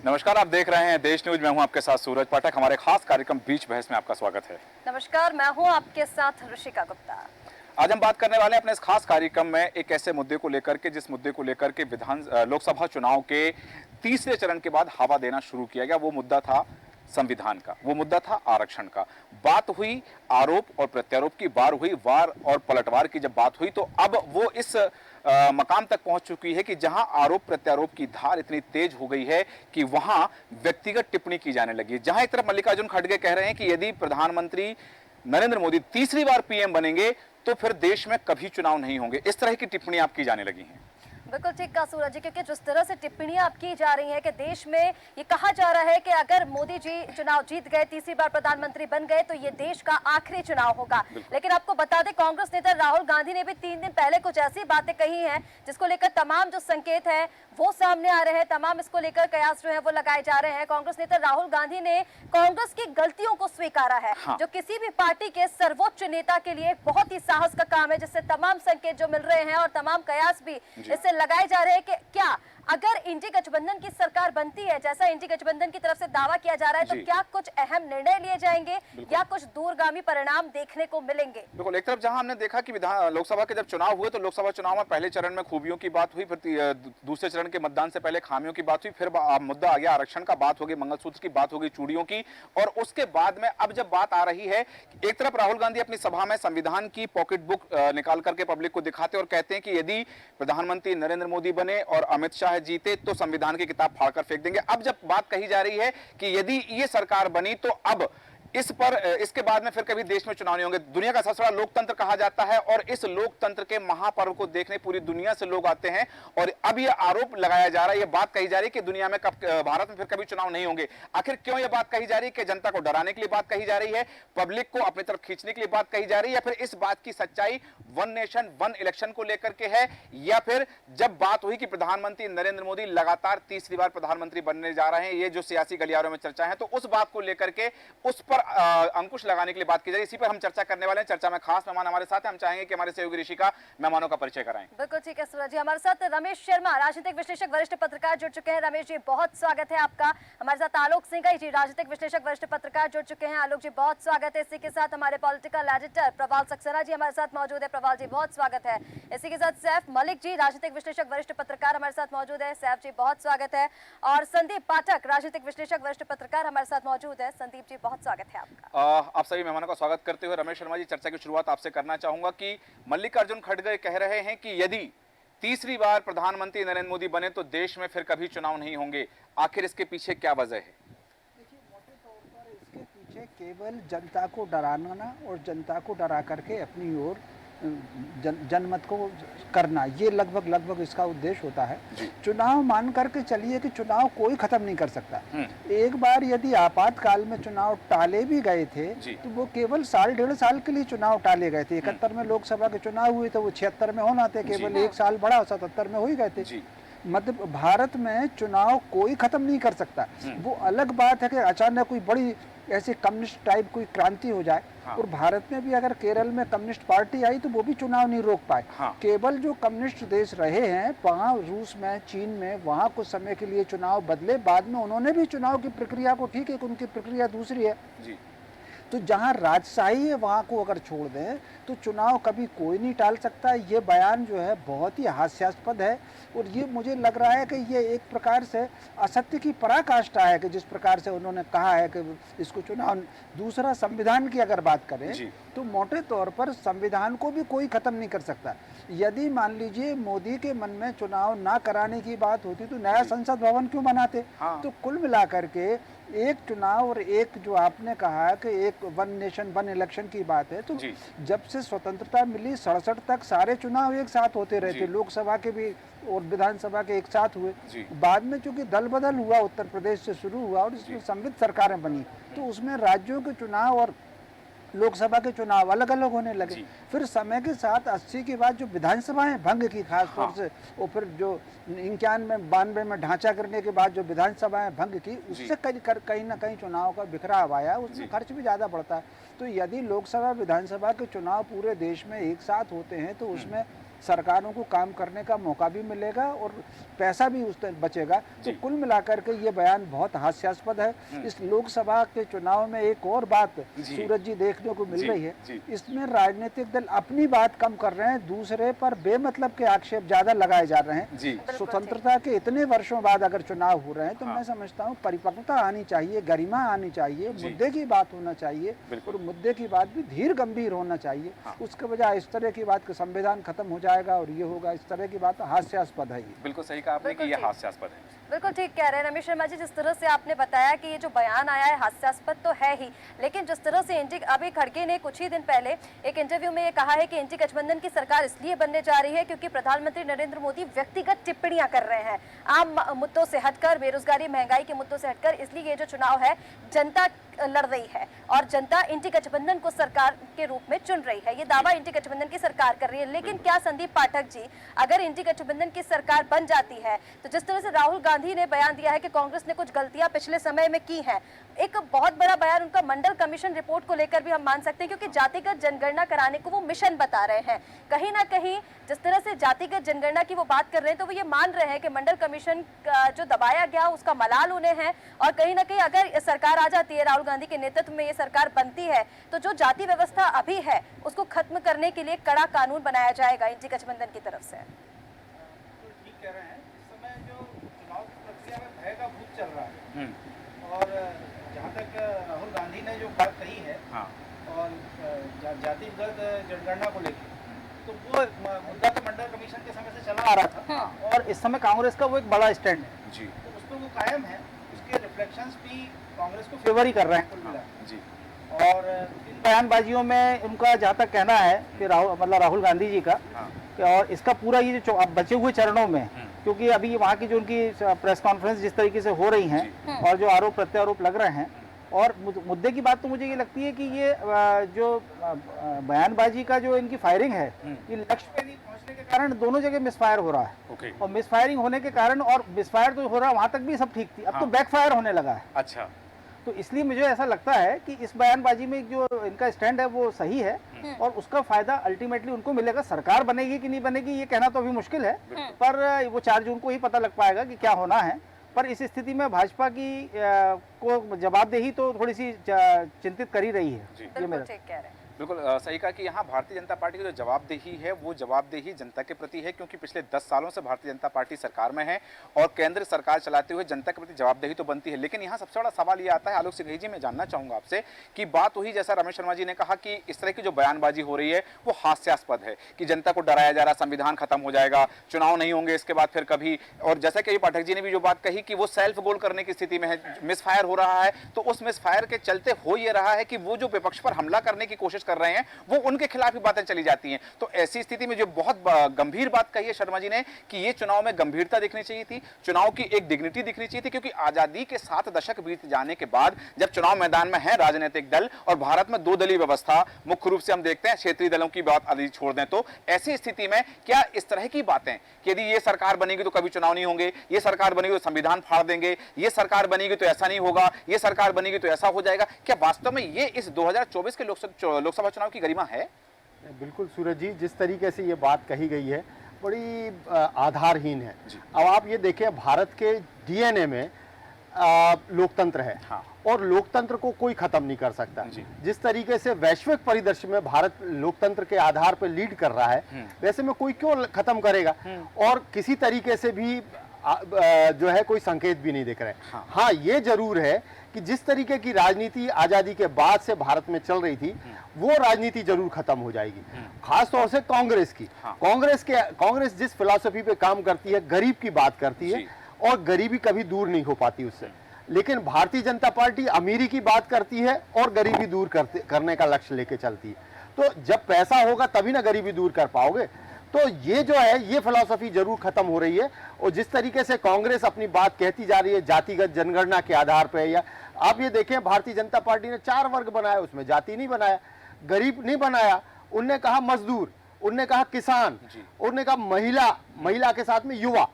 नमस्कार, आप देख रहे हैं देश न्यूज। मैं हूं आपके साथ सूरज पाठक। हमारे खास कार्यक्रम बीच बहस में आपका स्वागत है। नमस्कार, मैं हूं आपके साथ ऋषिका गुप्ता। आज हम बात करने वाले हैं अपने इस खास कार्यक्रम में एक ऐसे मुद्दे को लेकर के जिस मुद्दे को लेकर के लोकसभा चुनाव के तीसरे चरण के बाद हवा देना शुरू किया गया। वो मुद्दा था संविधान का, वो मुद्दा था आरक्षण का। बात हुई आरोप और प्रत्यारोप की, वार हुई, वार और पलटवार की। जब बात हुई तो अब वो इस मकाम तक पहुंच चुकी है कि जहां आरोप प्रत्यारोप की धार इतनी तेज हो गई है कि वहां व्यक्तिगत टिप्पणी की जाने लगी है। जहां एक तरफ मल्लिकार्जुन खड़गे कह रहे हैं कि यदि प्रधानमंत्री नरेंद्र मोदी तीसरी बार पीएम बनेंगे तो फिर देश में कभी चुनाव नहीं होंगे। इस तरह की टिप्पणी आपकी जाने लगी हैं। बिल्कुल ठीक कहा सूरज जी, क्योंकि जिस तरह से टिप्पणियां आप की जा रही हैं कि देश में ये कहा जा रहा है कि अगर मोदी जी चुनाव जीत गए, तीसरी बार प्रधानमंत्री बन गए तो ये देश का आखिरी चुनाव होगा। लेकिन आपको बता दें, कांग्रेस नेता राहुल गांधी ने भी 3 दिन पहले कुछ ऐसी बातें कही हैं जिसको लेकर तमाम जो संकेत है वो सामने आ रहे हैं, तमाम इसको लेकर कयास जो है वो लगाए जा रहे हैं। कांग्रेस नेता राहुल गांधी ने कांग्रेस की गलतियों को स्वीकारा है, जो किसी भी पार्टी के सर्वोच्च नेता के लिए बहुत ही साहस का काम है, जिससे तमाम संकेत जो मिल रहे हैं और तमाम कयास भी इससे लगाए जा रहे हैं कि क्या अगर इंडी गठबंधन की सरकार बनती है, जैसा इंडी गठबंधन की तरफ से दावा किया जा रहा है, तो क्या कुछ अहम निर्णय लिए जाएंगे या कुछ दूरगामी परिणाम देखने को मिलेंगे। बिल्कुल, एक तरफ जहां हमने देखा कि लोकसभा के जब चुनाव हुए तो लोकसभा चुनाव में पहले चरण में खूबियों की बात हुई, फिर दूसरे चरण के मतदान से पहले खामियों की बात हुई, फिर मुद्दा आ गया आरक्षण का, बात होगी मंगलसूत्र की, बात होगी चूड़ियों की, और उसके बाद में अब जब बात आ रही है, एक तरफ राहुल गांधी अपनी सभा में संविधान की पॉकेट बुक निकाल करके पब्लिक को दिखाते और कहते हैं कि यदि प्रधानमंत्री नरेंद्र मोदी बने और अमित शाह जीते तो संविधान की किताब फाड़कर फेंक देंगे। अब जब बात कही जा रही है कि यदि ये सरकार बनी तो अब इसके बाद में फिर कभी देश में चुनाव नहीं होंगे। दुनिया का सबसे बड़ा लोकतंत्र कहा जाता है और इस लोकतंत्र के महापर्व को देखने पूरी दुनिया से लोग आते हैं, और अब यह आरोप लगाया जा रहा है, यह बात कही जा रही है कि दुनिया में भारत में फिर कभी चुनाव नहीं होंगे। आखिर क्यों यह बात कही जा रही है? कि जनता को डराने के लिए बात कही जा रही है, पब्लिक को अपनी तरफ खींचने के लिए बात कही जा रही है, या फिर इस बात की सच्चाई वन नेशन वन इलेक्शन को लेकर के है, या फिर जब बात हुई कि प्रधानमंत्री नरेंद्र मोदी लगातार तीसरी बार प्रधानमंत्री बनने जा रहे हैं, ये जो सियासी गलियारों में चर्चा है, तो उस बात को लेकर के उस पर अंकुश लगाने के लिए बात की जाए, इसी पर हम चर्चा करने वाले हैं। चर्चा में खास मेहमान हमारे साथ हैं। हम चाहेंगे कि हमारे सहयोगी ऋषिका मेहमानों का परिचय कराएं। बिल्कुल ठीक है सूरज जी, हमारे साथ रमेश शर्मा, राजनीतिक विश्लेषक, वरिष्ठ पत्रकार जुड़ चुके हैं। रमेश जी, बहुत स्वागत है आपका। हमारे साथ आलोक सिंह जी, राजनीतिक विश्लेषक, वरिष्ठ पत्रकार जुड़ चुके हैं। आलोक जी, बहुत स्वागत है। इसी के साथ हमारे पॉलिटिकल एडिटर प्रवाल सक्सेना जी हमारे साथ मौजूद है। प्रवाल जी, बहुत स्वागत है। इसी के साथ सैफ मलिक जी, राजनीतिक विश्लेषक, वरिष्ठ पत्रकार हमारे साथ मौजूद है। सैफ जी, बहुत स्वागत है। और संदीप पाठक, राजनीतिक विश्लेषक, वरिष्ठ पत्रकार हमारे साथ मौजूद है। संदीप जी, बहुत स्वागत है आपका। आप सभी मेहमानों का स्वागत करते हुए रमेश शर्मा जी, चर्चा की शुरुआत आपसे करना चाहूंगा कि मल्लिकार्जुन खड़गे कह रहे हैं कि यदि तीसरी बार प्रधानमंत्री नरेंद्र मोदी बने तो देश में फिर कभी चुनाव नहीं होंगे। आखिर इसके पीछे क्या वजह है? देखिए, मोटे तौर पर इसके पीछे केवल जनता को डराना और जनता को डरा करके अपनी ओर जनमत को करना, ये लगभग इसका उद्देश्य होता है। चुनाव मान करके चलिए कि चुनाव कोई खत्म नहीं कर सकता। एक बार यदि आपातकाल में चुनाव टाले भी गए थे तो वो केवल साल 1.5 साल के लिए चुनाव टाले गए थे। 71 में लोकसभा के चुनाव हुए तो वो 76 में होना थे, केवल 1 साल बढ़ा, 77 में हो ही गए थे। मतलब भारत में चुनाव कोई खत्म नहीं कर सकता। वो अलग बात है कि अचानक कोई बड़ी ऐसे कम्युनिस्ट टाइप कोई क्रांति हो जाए। और भारत में भी अगर केरल में कम्युनिस्ट पार्टी आई तो वो भी चुनाव नहीं रोक पाए। केवल जो कम्युनिस्ट देश रहे हैं, वहाँ रूस में, चीन में, वहाँ कुछ समय के लिए चुनाव बदले, बाद में उन्होंने भी चुनाव की प्रक्रिया को, ठीक है कि उनकी प्रक्रिया दूसरी है, तो जहां राजशाही है वहां को अगर छोड़ दें तो चुनाव कभी कोई नहीं टाल सकता। ये बयान जो है बहुत ही हास्यास्पद है, और ये मुझे लग रहा है कि ये एक प्रकार से असत्य की पराकाष्ठा है कि जिस प्रकार से उन्होंने कहा है कि इसको चुनाव। दूसरा, संविधान की अगर बात करें तो मोटे तौर पर संविधान को भी कोई खत्म नहीं कर सकता। यदि मान लीजिए मोदी के मन में चुनाव ना कराने की बात होती तो नया संसद भवन क्यों बनाते? तो कुल मिलाकर के एक चुनाव और एक जो आपने कहा कि एक वन नेशन वन इलेक्शन की बात है, तो जब से स्वतंत्रता मिली 67 तक सारे चुनाव एक साथ होते रहे थे, लोकसभा के भी और विधानसभा के एक साथ हुए। बाद में चूंकि दल बदल हुआ, उत्तर प्रदेश से शुरू हुआ और इसमें समृद्ध सरकारें बनी, तो उसमें राज्यों के चुनाव और लोकसभा के चुनाव अलग अलग होने लगे। फिर समय के साथ 80 के बाद जो विधानसभाएं भंग की, खासतौर से, और फिर जो 91-92 में ढांचा करने के बाद जो विधानसभाएं भंग की, उससे कहीं ना कहीं चुनाव का बिखराव आया, उसमें खर्च भी ज़्यादा बढ़ता है। तो यदि लोकसभा विधानसभा के चुनाव पूरे देश में एक साथ होते हैं तो उसमें सरकारों को काम करने का मौका भी मिलेगा और पैसा भी उस तरह बचेगा। तो कुल मिलाकर के ये बयान बहुत हास्यास्पद है। इस लोकसभा के चुनाव में एक और बात सूरज जी देखने को मिल रही है, इसमें राजनीतिक दल अपनी बात कम कर रहे हैं, दूसरे पर बेमतलब के आक्षेप ज्यादा लगाए जा रहे हैं। स्वतंत्रता के इतने वर्षों बाद अगर चुनाव हो रहे हैं तो मैं समझता हूँ परिपक्वता आनी चाहिए, गरिमा आनी चाहिए, मुद्दे की बात होना चाहिए और मुद्दे की बात भी धीर गंभीर होना चाहिए। उसके बजाय इस तरह की बात कि संविधान खत्म हो जाएगा और ये होगा, इस तरह की बात हास्यास्पद है। ये बिल्कुल सही कहा आपने कि ये हास्यास्पद है। बिल्कुल ठीक कह रहे हैं रमेश शर्मा जी। जिस तरह से आपने बताया कि ये जो बयान आया है हास्यास्पद तो है ही, लेकिन जिस तरह से अभी खड़गे ने कुछ ही दिन पहले एक इंटरव्यू में ये कहा है कि एनडी गठबंधन की सरकार इसलिए बनने जा रही है क्योंकि प्रधानमंत्री नरेंद्र मोदी व्यक्तिगत टिप्पणियां कर रहे हैं आम मुद्दों से हटकर, बेरोजगारी महंगाई के मुद्दों से हटकर, इसलिए ये जो चुनाव है जनता लड़ रही है और जनता एनडी गठबंधन को सरकार के रूप में चुन रही है। ये दावा एनडी गठबंधन की सरकार कर रही है। लेकिन क्या संदीप पाठक जी, अगर एनडी गठबंधन की सरकार बन जाती है तो जिस तरह से राहुल गांधी ने बयान दिया है कि कांग्रेस ने कुछ गलतियां पिछले समय में की हैं, एक बहुत बड़ा बयान उनका मंडल कमीशन रिपोर्ट को लेकर भी हम मान सकते हैं, क्योंकि जातिगत जनगणना कराने को वो मिशन बता रहे हैं। कहीं ना कहीं जिस तरह से जातिगत जनगणना की वो बात कर रहे हैं तो वो ये मान रहे हैं कि मंडल कमीशन जो दबाया गया उसका मलाल उन्हें है, और कहीं ना कहीं अगर सरकार आ जाती है, राहुल गांधी के नेतृत्व में ये सरकार बनती है, तो जो जाति व्यवस्था अभी है उसको खत्म करने के लिए कड़ा कानून बनाया जाएगा एनडी गठबंधन की तरफ से। ठीक कह रहे हैं। इस समय जो चुनाव की प्रक्रिया में भय का भूत चल रहा है, और जहाँ तक राहुल गांधी ने जो बात कही है और जातिगत जनगणना को लेकर, तो वो मुद्दा तो मंडल कमीशन के समय से चला आ रहा था और इस समय कांग्रेस का वो एक बड़ा स्टैंड है जी, तो उस पर वो कायम है। उसके रिफ्लेक्शंस भी कांग्रेस को फेवर ही कर रहे हैं कुल मिला जी। और इन बयानबाजियों में उनका जहाँ तक कहना है कि राहुल गांधी जी का, और इसका पूरा ये जो बचे हुए चरणों में, क्योंकि अभी वहाँ की जो उनकी प्रेस कॉन्फ्रेंस जिस तरीके से हो रही हैं और जो आरोप प्रत्यारोप लग रहे हैं, और मुद्दे की बात तो मुझे ये लगती है कि ये जो बयानबाजी का जो इनकी फायरिंग है, ये लक्ष्य पे नहीं पहुंचने के कारण दोनों जगह मिसफायर हो रहा है। और मिसफायरिंग होने के कारण, और मिसफायर तो हो रहा है वहां तक भी सब ठीक थी, अब तो बैकफायर होने लगा है। अच्छा, तो इसलिए मुझे ऐसा लगता है कि इस बयानबाजी में जो इनका स्टैंड है वो सही है, और उसका फायदा अल्टीमेटली उनको मिलेगा। सरकार बनेगी कि नहीं बनेगी ये कहना तो अभी मुश्किल है, पर वो 4 जून को ही पता लग पाएगा कि क्या होना है। पर इस स्थिति में भाजपा की को जवाबदेही तो थोड़ी सी चिंतित कर ही रही है। ये मेरा बिल्कुल सही कहा कि यहाँ भारतीय जनता पार्टी की जो जवाबदेही है वो जवाबदेही जनता के प्रति है, क्योंकि पिछले 10 सालों से भारतीय जनता पार्टी सरकार में है और केंद्र सरकार चलाते हुए जनता के प्रति जवाबदेही तो बनती है। लेकिन यहाँ सबसे बड़ा सवाल ये आता है, आलोक सिंघई जी, मैं जानना चाहूँगा आपसे कि बात वही जैसा रमेश शर्मा जी ने कहा कि इस तरह की जो बयानबाजी हो रही है वो हास्यास्पद है कि जनता को डराया जा रहा, संविधान खत्म हो जाएगा, चुनाव नहीं होंगे इसके बाद फिर कभी, और जैसा कि पाठक जी ने भी जो बात कही कि वो सेल्फ गोल करने की स्थिति में है, मिसफायर हो रहा है, तो उस मिसफायर के चलते हो ये रहा है कि वो जो विपक्ष पर हमला करने की कोशिश कर रहे हैं वो उनके खिलाफ ही बातें चली जाती हैं। तो ऐसी स्थिति में जो बहुत गंभीर बात कही है शर्मा जी ने कि ये चुनाव में गंभीरता दिखनी चाहिए थी, चुनाव की एक डिग्निटी दिखनी चाहिए थी, क्योंकि आजादी के 7 दशक बीत जाने के बाद जब चुनाव मैदान में है राजनीतिक दल, और भारत में 2 दलीय व्यवस्था मुख्य रूप से हम देखते हैं, क्षेत्रीय दलों की बात आदि छोड़ दें, तो ऐसी स्थिति में क्या इस तरह की बातें कि यदि ये सरकार बनेगी तो कभी चुनाव नहीं होंगे, ये सरकार बनेगी तो संविधान फाड़ देंगे, ये सरकार बनेगी तो ऐसा नहीं होगा, ये सरकार बनेगी तो ऐसा हो जाएगा, क्या वास्तव में ये इस 2024 के लोकसभा चुनाव की गरिमा है? बिल्कुल सूरज जी, जिस तरीके से ये बात कही गई है बड़ी आधारहीन है। अब आप ये देखें, भारत के डीएनए में लोकतंत्र है, और लोकतंत्र को कोई खत्म नहीं कर सकता। जिस तरीके से वैश्विक परिदृश्य में भारत लोकतंत्र के आधार पर लीड कर रहा है, वैसे में कोई क्यों खत्म करेगा, और किसी तरीके से भी जो है कोई संकेत भी नहीं दिख रहे। हाँ, ये जरूर है कि जिस तरीके की राजनीति आजादी के बाद से भारत में चल रही थी, वो राजनीति जरूर खत्म हो जाएगी, खास तौर से कांग्रेस की। कांग्रेस जिस फिलॉसफी पे काम करती है, गरीब की बात करती है, और गरीबी कभी दूर नहीं हो पाती उससे। लेकिन भारतीय जनता पार्टी अमीरी की बात करती है और गरीबी दूर करने का लक्ष्य लेके चलती है। तो जब पैसा होगा तभी ना गरीबी दूर कर पाओगे। तो ये जो है, ये फिलॉसफी जरूर खत्म हो रही है। और जिस तरीके से कांग्रेस अपनी बात कहती जा रही है जातिगत जनगणना के आधार पर, या आप ये देखें भारतीय जनता पार्टी ने 4 वर्ग बनाया, उसमें जाति नहीं बनाया, गरीब नहीं बनाया, उनने कहा मजदूर, उनने कहा किसान, उनने कहा महिला के साथ में युवा।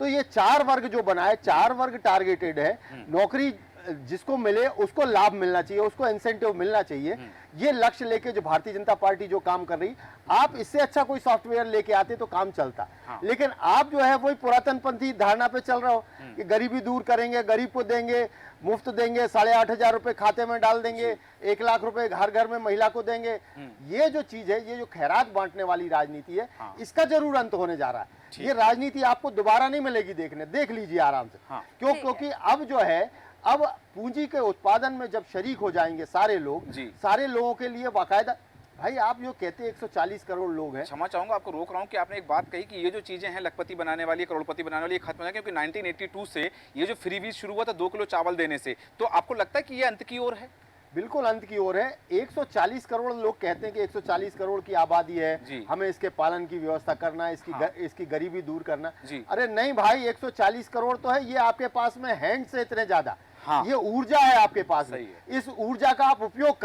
तो ये 4 वर्ग जो बनाए, 4 वर्ग टारगेटेड है, नौकरी जिसको मिले उसको लाभ मिलना चाहिए, उसको इंसेंटिव मिलना चाहिए। ये लक्ष्य लेके जो भारतीय जनता पार्टी जो काम कर रही, आप इससे अच्छा कोई सॉफ्टवेयर लेके आते तो काम चलता। लेकिन आप जो है वही पुरातनपंथी धारणा पे चल रहे हो कि गरीबी दूर करेंगे, गरीब को देंगे, मुफ्त देंगे, 8,500 रुपए खाते में डाल देंगे, 1 लाख रुपए घर घर में महिला को देंगे। ये जो चीज है, ये जो खैरात बांटने वाली राजनीति है, इसका जरूर अंत होने जा रहा है। ये राजनीति आपको दोबारा नहीं मिलेगी देखने, देख लीजिए आराम से। क्यों? क्योंकि अब जो है, अब पूंजी के उत्पादन में जब शरीक हो जाएंगे सारे लोग, सारे लोगों के लिए बाकायदा, भाई आप जो कहते हैं 140 करोड़ लोग हैं। क्षमा चाहूंगा, आपको रोक रहा हूं कि आपने एक बात कही कि ये जो चीजें हैं लखपति बनाने वाली, करोड़पति बनाने वाली, खत्म हो जाए, क्योंकि 1982 से ये जो फ्रीबीज शुरू हुआ था 2 किलो चावल देने से, तो आपको लगता है कि ये अंत की ओर है? बिल्कुल अंत की ओर है। 140 करोड़ लोग कहते हैं कि 140 करोड़ की आबादी है, हमें इसके पालन की व्यवस्था करना है, इसकी गरीबी दूर करना। अरे नहीं भाई, 140 करोड़ तो है, ये आपके पास में हैंड से इतने ज्यादा। ये ऊर्जा है आपके पास में, इस ऊर्जा का आप उपयोग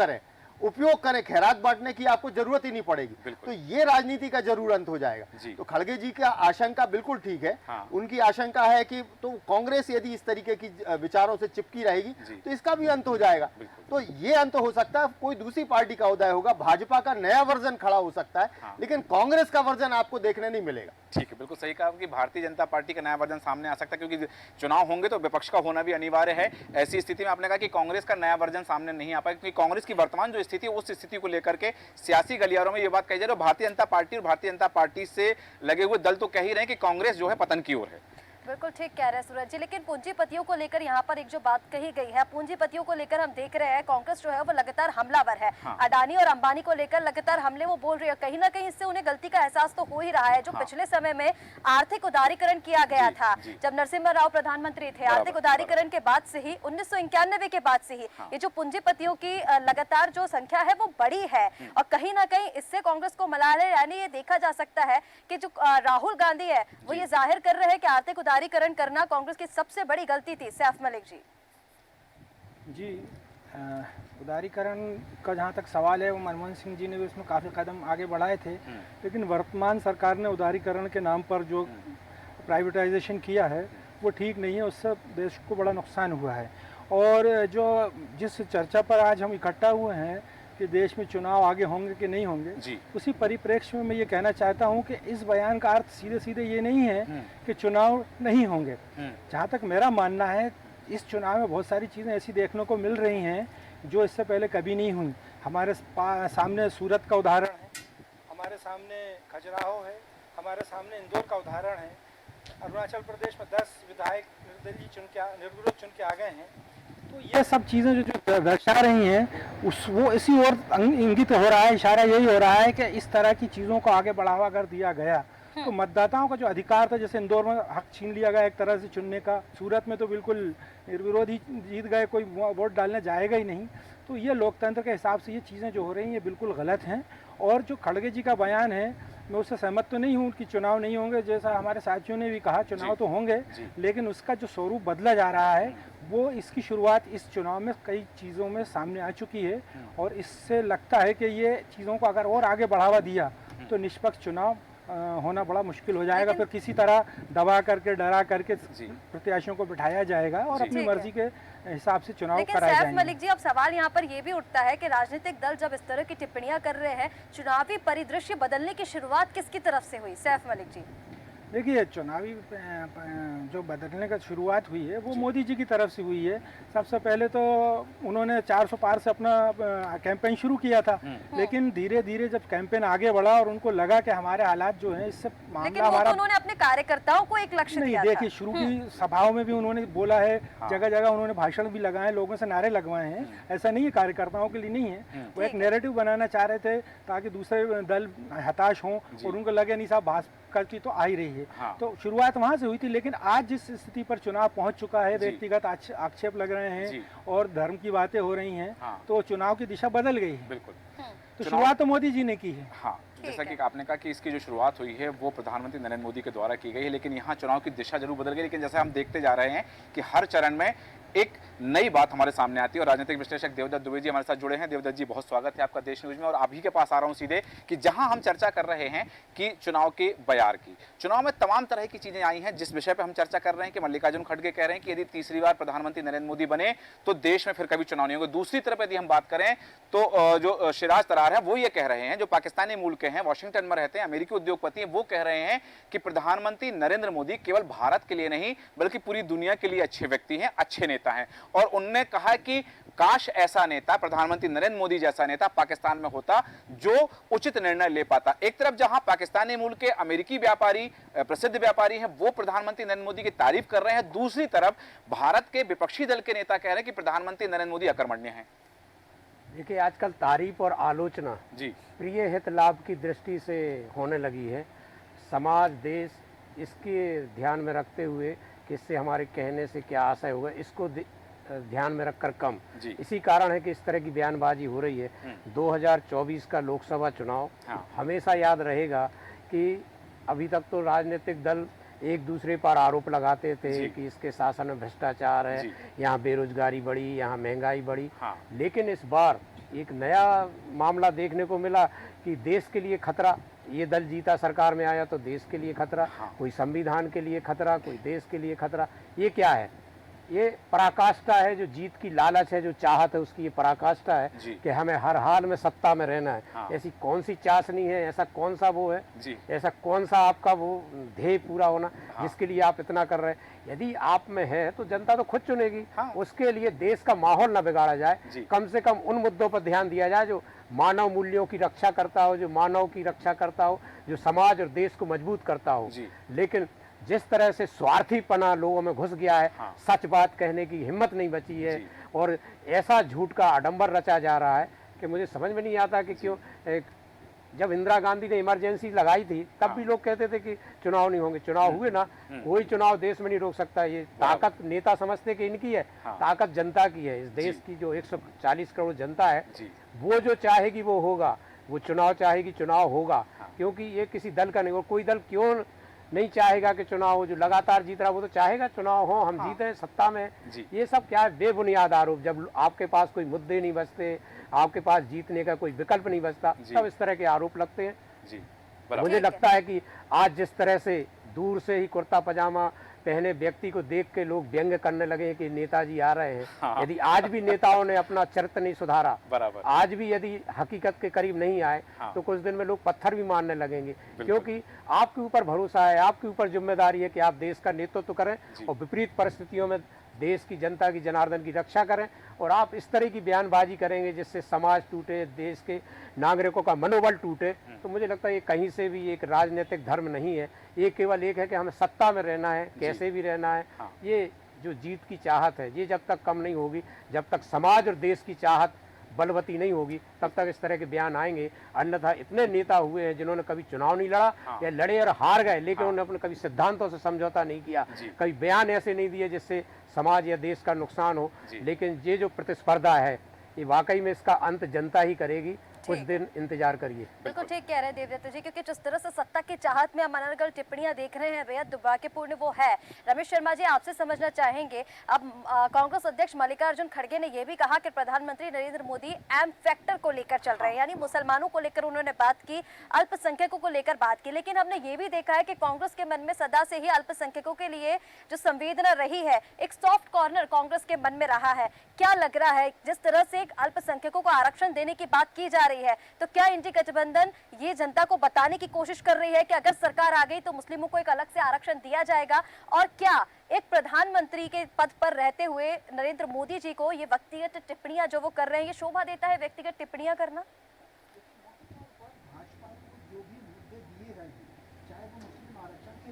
करें, खैरात बांटने की आपको जरूरत ही नहीं पड़ेगी। तो ये राजनीति का जरूर अंत हो जाएगा। तो खड़गे जी का आशंका बिल्कुल ठीक है। उनकी आशंका है कि तो कांग्रेस यदि इस तरीके की विचारों से चिपकी रहेगी तो इसका भी अंत हो जाएगा। तो ये अंत हो सकता है, कोई दूसरी पार्टी का उदय होगा, भाजपा का नया वर्जन खड़ा हो सकता है, लेकिन कांग्रेस का वर्जन आपको देखने नहीं मिलेगा। ठीक है, बिल्कुल सही कहा कि भारतीय जनता पार्टी का नया वर्जन सामने आ सकता है, क्योंकि चुनाव होंगे तो विपक्ष का होना भी अनिवार्य है। ऐसी स्थिति में आपने कहा कि कांग्रेस का नया वर्जन सामने नहीं आ पाएगा, क्योंकि कांग्रेस की वर्तमान जो स्थिति है उस स्थिति को लेकर के सियासी गलियारों में ये बात कही जा रही है। भारतीय जनता पार्टी और भारतीय जनता पार्टी से लगे हुए दल तो कह ही रहे हैं कि कांग्रेस जो है पतन की ओर है। बिल्कुल ठीक कह रहे हैं सूरज जी, लेकिन पूंजीपतियों को लेकर यहाँ पर एक जो बात कही गई है, पूंजीपतियों को लेकर हम देख रहे हैं कांग्रेस जो है वो लगातार हमलावर है। अडानी और अंबानी को लेकर लगातार हमले वो बोल रही है। कहीं ना कहीं इससे उन्हें गलती का एहसास तो हो ही रहा है। जो पिछले समय में आर्थिक उदारीकरण किया गया था, जब नरसिम्हा राव प्रधानमंत्री थे, आर्थिक उदारीकरण के बाद से ही 1991 के बाद से ही ये जो पूंजीपतियों की लगातार जो संख्या है वो बड़ी है। और कहीं ना कहीं इससे कांग्रेस को मलाले, यानी ये देखा जा सकता है कि जो राहुल गांधी है वो ये जाहिर कर रहे हैं कि आर्थिक उदारीकरण करना कांग्रेस की सबसे बड़ी गलती थी। सैफ मलिक जी। उदारीकरण का जहाँ तक सवाल है, वो मनमोहन सिंह जी ने भी उसमें काफ़ी कदम आगे बढ़ाए थे, लेकिन वर्तमान सरकार ने उदारीकरण के नाम पर जो प्राइवेटाइजेशन किया है वो ठीक नहीं है। उससे देश को बड़ा नुकसान हुआ है। और जो जिस चर्चा पर आज हम इकट्ठा हुए हैं कि देश में चुनाव आगे होंगे कि नहीं होंगे, उसी परिप्रेक्ष्य में मैं ये कहना चाहता हूँ कि इस बयान का अर्थ सीधे सीधे ये नहीं है कि चुनाव नहीं होंगे। जहाँ तक मेरा मानना है, इस चुनाव में बहुत सारी चीज़ें ऐसी देखने को मिल रही हैं जो इससे पहले कभी नहीं हुई। हमारे सामने सूरत का उदाहरण है, हमारे सामने खजुराहो है, हमारे सामने इंदौर का उदाहरण है। अरुणाचल प्रदेश में 10 विधायक निर्विरोध चुन के आ गए हैं। तो ये सब चीज़ें जो दर्शा रही हैं वो इसी ओर इंगित हो रहा है, इशारा यही हो रहा है कि इस तरह की चीज़ों को आगे बढ़ावा कर दिया गया तो मतदाताओं का जो अधिकार था, जैसे इंदौर में हक छीन लिया गया एक तरह से चुनने का, सूरत में तो बिल्कुल निर्विरोध ही जीत गए, कोई वोट डालने जाएगा ही नहीं। तो ये लोकतंत्र के हिसाब से ये चीज़ें जो हो रही हैं ये बिल्कुल गलत हैं। और जो खड़गे जी का बयान है, मैं उससे सहमत तो नहीं हूँ कि चुनाव नहीं होंगे। जैसा हमारे साथियों ने भी कहा, चुनाव तो होंगे, लेकिन उसका जो स्वरूप बदला जा रहा है वो इसकी शुरुआत इस चुनाव में कई चीज़ों में सामने आ चुकी है। और इससे लगता है कि ये चीज़ों को अगर और आगे बढ़ावा दिया तो निष्पक्ष चुनाव होना बड़ा मुश्किल हो जाएगा। फिर किसी तरह दबा करके, डरा करके प्रत्याशियों को बिठाया जाएगा और अपनी मर्जी के हिसाब से चुनाव कराए जाएंगे। सैफ मलिक जी, अब सवाल यहाँ पर ये भी उठता है कि राजनीतिक दल जब इस तरह की टिप्पणियां कर रहे हैं, चुनावी परिदृश्य बदलने की शुरुआत किसकी तरफ से हुई? सैफ मलिक जी देखिए, चुनावी जो बदलने का शुरुआत हुई है वो मोदी जी की तरफ से हुई है। सबसे पहले तो उन्होंने 400 पार से अपना कैंपेन शुरू किया था, लेकिन धीरे धीरे जब कैंपेन आगे बढ़ा और उनको लगा कि हमारे हालात जो हैं इससे मामला हमारा, तो उन्होंने अपने कार्यकर्ताओं को एक लक्ष्य दिया था। देखिए, शुरू की सभाओं में भी उन्होंने बोला है, जगह जगह उन्होंने भाषण भी लगाए, लोगों से नारे लगवाए हैं। ऐसा नहीं है कार्यकर्ताओं के लिए नहीं है, वो एक नैरेटिव बनाना चाह रहे थे ताकि दूसरे दल हताश हों और उनको लगे नहीं साहब भाजपा की तो आ ही रही है। तो शुरुआत वहां से हुई थी। लेकिन आज जिस स्थिति पर चुनाव पहुंच चुका है, व्यक्तिगत आक्षेप लग रहे हैं और धर्म की बातें हो रही हैं, तो चुनाव की दिशा बदल गई है। बिल्कुल। तो शुरुआत तो मोदी जी ने की है। हाँ, जैसा कि आपने कहा कि इसकी जो शुरुआत हुई है वो प्रधानमंत्री नरेंद्र मोदी के द्वारा की गई है, लेकिन यहाँ चुनाव की दिशा जरूर बदल गई। लेकिन जैसे हम देखते जा रहे हैं कि हर चरण में एक नई बात हमारे सामने आती है और राजनीतिक विश्लेषक देवदत्त दुबे जी हमारे साथ जुड़े हैं। देवदत्त जी, बहुत स्वागत है आपका देश न्यूज में। और अभी के पास आ रहा हूं सीधे कि जहां हम चर्चा कर रहे हैं कि चुनाव के बयार की, चुनाव में तमाम तरह की चीजें आई हैं। जिस विषय पर हम चर्चा कर रहे हैं कि मल्लिकार्जुन खड़गे कह रहे हैं कि यदि तीसरी बार प्रधानमंत्री नरेंद्र मोदी बने तो देश में फिर कभी चुनाव नहीं होगा। दूसरी तरफ यदि हम बात करें तो जो शिराज तरार है वो ये कह रहे हैं, जो पाकिस्तानी मूल के हैं, वॉशिंगटन में रहते हैं, अमेरिकी उद्योगपति हैं, वो कह रहे हैं कि प्रधानमंत्री नरेंद्र मोदी केवल भारत के लिए नहीं बल्कि पूरी दुनिया के लिए अच्छे व्यक्ति हैं, अच्छे नेता हैं। और उन्होंने कहा कि काश ऐसा नेता, प्रधानमंत्री नरेंद्र मोदी जैसा नेता पाकिस्तान में होता जो उचित निर्णय ले पाता। एक तरफ जहां पाकिस्तानी मूल के अमेरिकी व्यापारी, प्रसिद्ध व्यापारी हैं, वो प्रधानमंत्री नरेंद्र मोदी की तारीफ कर रहे हैं, दूसरी तरफ भारत के विपक्षी दल के नेता कह रहे हैं कि प्रधानमंत्री नरेंद्र मोदी अकर्मण्य हैं। देखिए, आजकल तारीफ और आलोचना जी, प्रिय हित लाभ की दृष्टि से होने लगी है। समाज, देश इसके ध्यान में रखते हुए कि इससे हमारे कहने से क्या आशय होगा, इसको ध्यान में रखकर कम। जी। इसी कारण है कि इस तरह की बयानबाजी हो रही है। 2024 का लोकसभा चुनाव हमेशा याद रहेगा कि अभी तक तो राजनीतिक दल एक दूसरे पर आरोप लगाते थे कि इसके शासन में भ्रष्टाचार है, यहाँ बेरोजगारी बढ़ी, यहाँ महंगाई बढ़ी। लेकिन इस बार एक नया मामला देखने को मिला कि देश के लिए खतरा, ये दल जीता, सरकार में आया तो देश के लिए खतरा, कोई संविधान के लिए खतरा, कोई देश के लिए खतरा। ये क्या है? ये पराकाष्ठा है, जो जीत की लालच है, जो चाहत है, उसकी ये पराकाष्ठा है कि हमें हर हाल में सत्ता में रहना है। ऐसी कौन सी चाशनी है, ऐसा कौन सा वो है, ऐसा कौन सा आपका वो ध्येय पूरा होना जिसके लिए आप इतना कर रहे हैं? यदि आप में है तो जनता तो खुद चुनेगी। उसके लिए देश का माहौल न बिगाड़ा जाए, कम से कम उन मुद्दों पर ध्यान दिया जाए जो मानव मूल्यों की रक्षा करता हो, जो मानव की रक्षा करता हो, जो समाज और देश को मजबूत करता हो। लेकिन जिस तरह से स्वार्थीपना लोगों में घुस गया है, सच बात कहने की हिम्मत नहीं बची है और ऐसा झूठ का आडंबर रचा जा रहा है कि मुझे समझ में नहीं आता कि क्यों। जब इंदिरा गांधी ने इमरजेंसी लगाई थी तब भी लोग कहते थे कि चुनाव नहीं होंगे। चुनाव हुए ना, कोई चुनाव देश में नहीं रोक सकता। ये ताकत नेता समझते कि इनकी है, ताकत जनता की है। इस देश की जो 140 करोड़ जनता है, वो जो चाहेगी वो होगा, वो चुनाव चाहेगी, चुनाव होगा। क्योंकि ये किसी दल का नहीं, और कोई दल क्यों नहीं चाहेगा कि चुनाव हो? जो लगातार जीत रहा है वो तो चाहेगा चुनाव हो, हम जीते सत्ता में। ये सब क्या है? बेबुनियाद आरोप। जब आपके पास कोई मुद्दे नहीं बचते, आपके पास जीतने का कोई विकल्प नहीं बचता, तब इस तरह के आरोप लगते हैं। मुझे लगता है कि आज जिस तरह से दूर से ही कुर्ता पजामा पहने व्यक्ति को देख के लोग व्यंग्य करने लगे कि नेताजी आ रहे हैं, यदि आज भी नेताओं ने अपना चरित्र नहीं सुधारा, आज भी यदि हकीकत के करीब नहीं आए, तो कुछ दिन में लोग पत्थर भी मारने लगेंगे। क्योंकि आपके ऊपर भरोसा है, आपके ऊपर जिम्मेदारी है कि आप देश का नेतृत्व करें और विपरीत परिस्थितियों में देश की जनता की, जनार्दन की रक्षा करें। और आप इस तरह की बयानबाजी करेंगे जिससे समाज टूटे, देश के नागरिकों का मनोबल टूटे, तो मुझे लगता है ये कहीं से भी एक राजनीतिक धर्म नहीं है। ये केवल एक है कि हमें सत्ता में रहना है, कैसे भी रहना है। ये जो जीत की चाहत है, ये जब तक कम नहीं होगी, जब तक समाज और देश की चाहत बलवती नहीं होगी, तब तक इस तरह के बयान आएंगे। अन्यथा इतने नेता हुए हैं जिन्होंने कभी चुनाव नहीं लड़ा या लड़े और हार गए, लेकिन उन्होंने अपने कभी सिद्धांतों से समझौता नहीं किया, कभी बयान ऐसे नहीं दिए जिससे समाज या देश का नुकसान हो। लेकिन ये जो प्रतिस्पर्धा है, ये वाकई में इसका अंत जनता ही करेगी। कुछ दिन इंतजार करिए। बिल्कुल ठीक कह रहे हैं देवदत्त जी, क्योंकि जिस तरह से सत्ता की चाहत में हम अनर्गल टिप्पणियां देख रहे हैं, बेहद दुर्भाग्यपूर्ण वो है। रमेश शर्मा जी, आपसे समझना चाहेंगे, अब कांग्रेस अध्यक्ष मल्लिकार्जुन खड़गे ने यह भी कहा कि प्रधानमंत्री नरेंद्र मोदी एम फैक्टर को लेकर चल रहे हैं, यानी मुसलमानों को लेकर उन्होंने बात की, अल्पसंख्यकों को लेकर बात की। लेकिन हमने ये भी देखा है कि कांग्रेस के मन में सदा से ही अल्पसंख्यकों के लिए जो संवेदना रही है, एक सॉफ्ट कॉर्नर कांग्रेस के मन में रहा है। क्या लग रहा है, जिस तरह से अल्पसंख्यकों को आरक्षण देने की बात की जा रही है, तो क्या इंडी गठबंधन ये जनता को बताने की कोशिश कर रही है कि अगर सरकार आ गई तो मुस्लिमों को एक अलग से आरक्षण दिया जाएगा? और क्या एक प्रधानमंत्री के पद पर रहते हुए नरेंद्र मोदी जी को ये व्यक्तिगत टिप्पणियां जो वो कर रहे हैं, ये शोभा देता है व्यक्तिगत टिप्पणियां करना?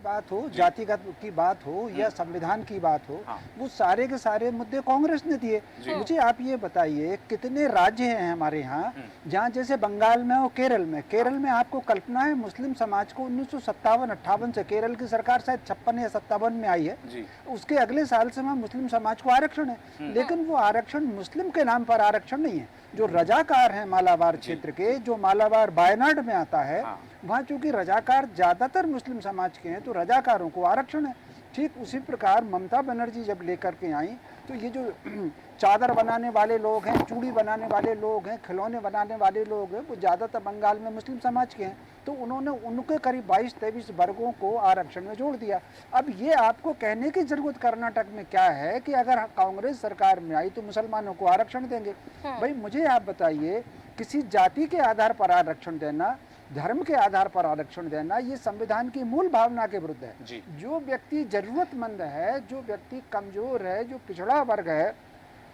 बात हो, जातिगत की बात हो या संविधान की बात हो, वो सारे के सारे मुद्दे कांग्रेस ने दिए। मुझे आप ये बताइए, कितने राज्य हैं हमारे यहाँ जहाँ जैसे बंगाल में और केरल में आपको कल्पना है मुस्लिम समाज को 1957-58 से, केरल की सरकार शायद 56 या 57 में आई है, उसके अगले साल से वहाँ मुस्लिम समाज को आरक्षण है। लेकिन वो आरक्षण मुस्लिम के नाम पर आरक्षण नहीं है। जो रजाकार हैं मालाबार क्षेत्र के, जो मालाबार वायनाड में आता है, वहाँ चूंकि रजाकार ज्यादातर मुस्लिम समाज के हैं, तो रजाकारों को आरक्षण है। ठीक उसी प्रकार ममता बनर्जी जब लेकर के आई तो ये जो चादर बनाने वाले लोग हैं, चूड़ी बनाने वाले लोग हैं, खिलौने बनाने वाले लोग हैं, वो ज़्यादातर बंगाल में मुस्लिम समाज के हैं, तो उन्होंने उनके करीब 22-23 वर्गों को आरक्षण में जोड़ दिया। अब ये आपको कहने की जरूरत कर्नाटक में क्या है कि अगर कांग्रेस सरकार में आई तो मुसलमानों को आरक्षण देंगे। भाई मुझे आप बताइए, किसी जाति के आधार पर आरक्षण देना, धर्म के आधार पर आरक्षण देना, ये संविधान की मूल भावना के विरुद्ध है। जो व्यक्ति जरूरतमंद है, जो व्यक्ति कमजोर है, जो पिछड़ा वर्ग है,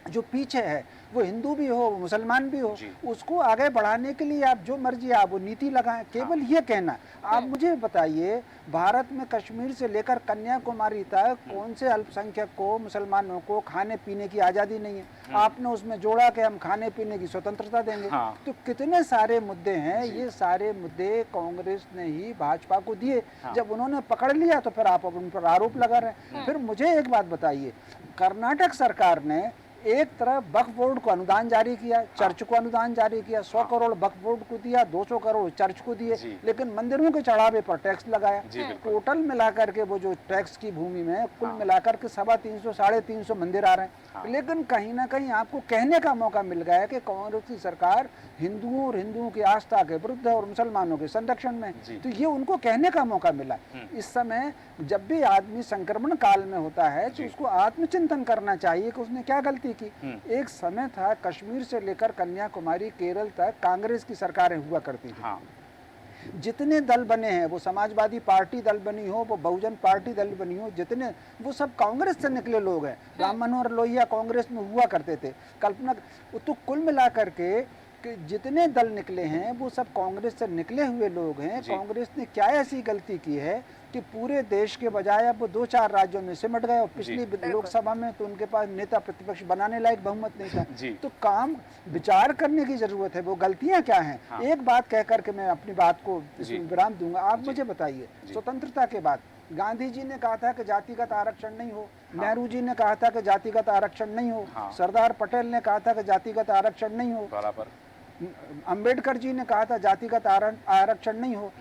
जो पीछे है, वो हिंदू भी हो, मुसलमान भी हो, उसको आगे बढ़ाने के लिए आप जो मर्जी आप वो नीति लगाएं। केवल ये कहना, आप मुझे बताइए भारत में कश्मीर से लेकर कन्याकुमारी तक कौन से अल्पसंख्यक को, मुसलमानों को खाने पीने की आज़ादी नहीं है? आपने उसमें जोड़ा कि हम खाने पीने की स्वतंत्रता देंगे। तो कितने सारे मुद्दे हैं, ये सारे मुद्दे कांग्रेस ने ही भाजपा को दिए। जब उन्होंने पकड़ लिया तो फिर आप उन पर आरोप लगा रहे हैं। फिर मुझे एक बात बताइए, कर्नाटक सरकार ने एक तरफ वक्फ बोर्ड को अनुदान जारी किया, चर्च को अनुदान जारी किया, 100 करोड़ वक्फ बोर्ड को दिया, 200 करोड़ चर्च को दिए, लेकिन मंदिरों के चढ़ावे पर टैक्स लगाया। टोटल मिलाकर के वो जो टैक्स की भूमि में कुल मिलाकर के 350 साढ़े 300 मंदिर आ रहे हैं। लेकिन कहीं ना कहीं आपको कहने का मौका मिल गया है कि कांग्रेस की सरकार हिंदुओं और हिंदुओं की आस्था के विरुद्ध है और मुसलमानों के संरक्षण में, तो ये उनको कहने का मौका मिला। इस समय जब भी आदमी संक्रमण काल में होता है तो उसको आत्मचिंतन करना चाहिए कि उसने क्या गलती की। एक समय था कश्मीर से लेकर कन्याकुमारी, केरल तक कांग्रेस की सरकारें हुआ करती थी। जितने दल बने हैं, वो समाजवादी पार्टी दल बनी हो, वो बहुजन पार्टी दल बनी हो, जितने, वो सब कांग्रेस से निकले लोग हैं। राम मनोहर लोहिया कांग्रेस में हुआ करते थे। कल्पना, तो कुल मिलाकर के कि जितने दल निकले हैं वो सब कांग्रेस से निकले हुए लोग हैं। कांग्रेस ने क्या ऐसी गलती की है कि पूरे देश के बजाय अब वो 2-4 राज्यों में सिमट गए, और पिछली लोकसभा में तो उनके पास नेता प्रतिपक्ष बनाने लायक बहुमत नहीं था। तो काम विचार करने की जरूरत है, वो गलतियां क्या हैं। एक बात कह करके मैं अपनी बात को विराम दूंगा। आप मुझे बताइए, स्वतंत्रता के बाद गांधी जी ने कहा था कि जातिगत आरक्षण नहीं हो, नेहरू जी ने कहा था कि जातिगत आरक्षण नहीं हो, सरदार पटेल ने कहा था कि जातिगत आरक्षण नहीं हो, अंबेडकर जी ने कहा था जातिगत आरक्षण नहीं हो,